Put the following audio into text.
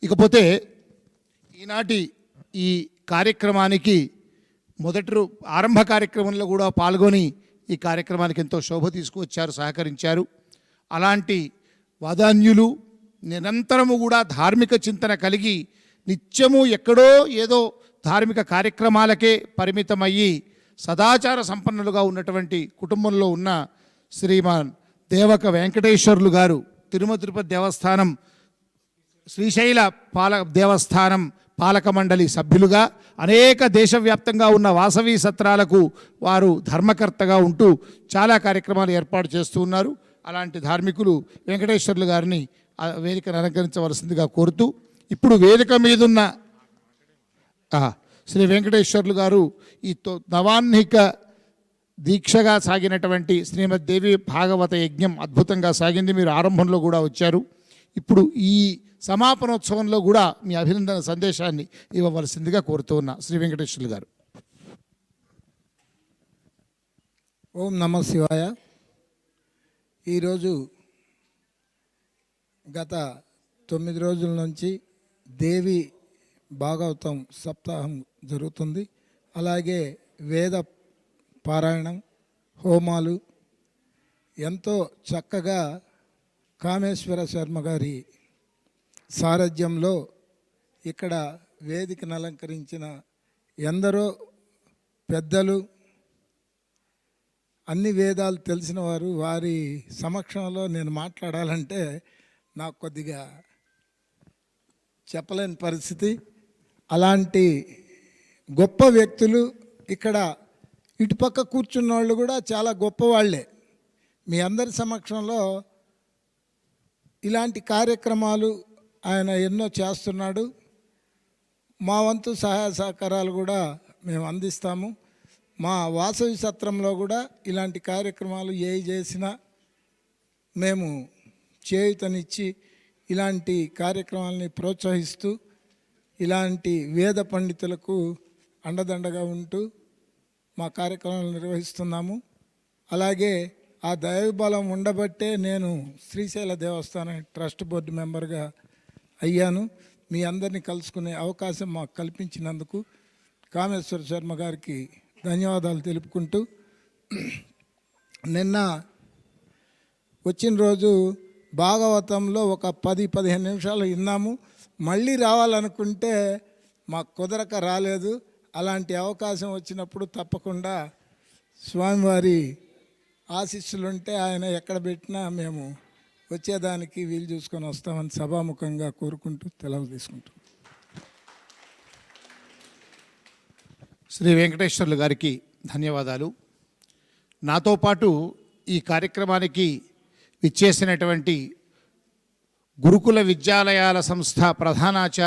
ఇకపోతే ఈనాటి ఈ కార్యక్రమానికి ఆరంభ కార్యక్రమంలో కూడా పాల్గొని ఈ కార్యక్రమానికి ఎంతో శోభ తీసుకువచ్చారు, సహకరించారు. అలాంటి వాదాన్యులు నిరంతరము కూడా ధార్మిక చింతన కలిగి నిత్యము ఎక్కడో ఏదో ధార్మిక కార్యక్రమాలకే పరిమితమయ్యి సదాచార సంపన్నులుగా ఉన్నటువంటి కుటుంబంలో ఉన్న శ్రీమాన్ దేవక వెంకటేశ్వర్లు గారు తిరుపతి దేవస్థానం శ్రీశైల దేవస్థానం పాలక మండలి సభ్యులుగా అనేక దేశవ్యాప్తంగా ఉన్న వాసవి సత్రాలకు వారు ధర్మకర్తగా ఉంటూ చాలా కార్యక్రమాలు ఏర్పాటు చేస్తూ ఉన్నారు. అలాంటి ధార్మికులు వెంకటేశ్వర్లు గారిని వేదికను అలంకరించవలసిందిగా కోరుతూ, ఇప్పుడు వేదిక మీదున్న శ్రీ వెంకటేశ్వర్లు గారు ఈ నవాహ్నిక దీక్షగా సాగినటువంటి శ్రీమద్ దేవి భాగవత యజ్ఞం అద్భుతంగా సాగింది. మీరు ఆరంభంలో కూడా వచ్చారు. ఇప్పుడు ఈ సమాపనోత్సవంలో కూడా మీ అభినందన సందేశాన్ని ఇవ్వవలసిందిగా కోరుతూ ఉన్నా శ్రీ వెంకటేశ్వర్లు గారు. ఓం నమః శివాయ. ఈరోజు గత 9 రోజుల నుంచి దేవి భాగవతం సప్తాహం జరుగుతుంది. అలాగే వేద పారాయణం, హోమాలు ఎంతో చక్కగా కామేశ్వర శర్మ గారి సారథ్యంలో ఇక్కడ వేదికను అలంకరించిన ఎందరో పెద్దలు, అన్ని వేదాలు తెలిసిన వారు, వారి సమక్షంలో నేను మాట్లాడాలంటే నాకు కొద్దిగా చెప్పలేని పరిస్థితి. అలాంటి గొప్ప వ్యక్తులు ఇక్కడ ఇటుపక్క కూర్చున్న వాళ్ళు కూడా చాలా గొప్పవాళ్లే. మీ అందరి సమక్షంలో ఇలాంటి కార్యక్రమాలు ఆయన ఎన్నో చేస్తున్నాడు. మా వంతు సహాయ సహకారాలు కూడా మేము అందిస్తాము. మా వాసవి సత్రంలో కూడా ఇలాంటి కార్యక్రమాలు ఏవి చేసినా మేము చేయూతనిచ్చి ఇలాంటి కార్యక్రమాలని ప్రోత్సహిస్తూ ఇలాంటి వేద పండితులకు అండదండగా ఉంటూ మా కార్యక్రమాలు నిర్వహిస్తున్నాము. అలాగే ఆ దైవబలం ఉండబట్టే నేను శ్రీశైల దేవస్థానం ట్రస్ట్ బోర్డు మెంబర్గా అయ్యాను. మీ అందరినీ కలుసుకునే అవకాశం మాకు కల్పించినందుకు కామేశ్వర శర్మ గారికి ధన్యవాదాలు తెలుపుకుంటూ, నిన్న వచ్చిన రోజు భాగవతంలో ఒక 10-15 నిమిషాలు విన్నాము. మళ్ళీ రావాలనుకుంటే మాకు కుదరక రాలేదు. అలాంటి అవకాశం వచ్చినప్పుడు తప్పకుండా స్వామివారి ఆశీస్సులుంటే ఆయన ఎక్కడ పెట్టినా మేము వచ్చేదానికి వీలు చూసుకొని వస్తామని సభాముఖంగా కోరుకుంటూ సెలవు తీసుకుంటాం. శ్రీ వెంకటేశ్వర్లు గారికి ధన్యవాదాలు. నాతో పాటు ఈ కార్యక్రమానికి విచ్చేసినటువంటి గురుకుల విద్యాలయాల సంస్థ ప్రధానాచార్య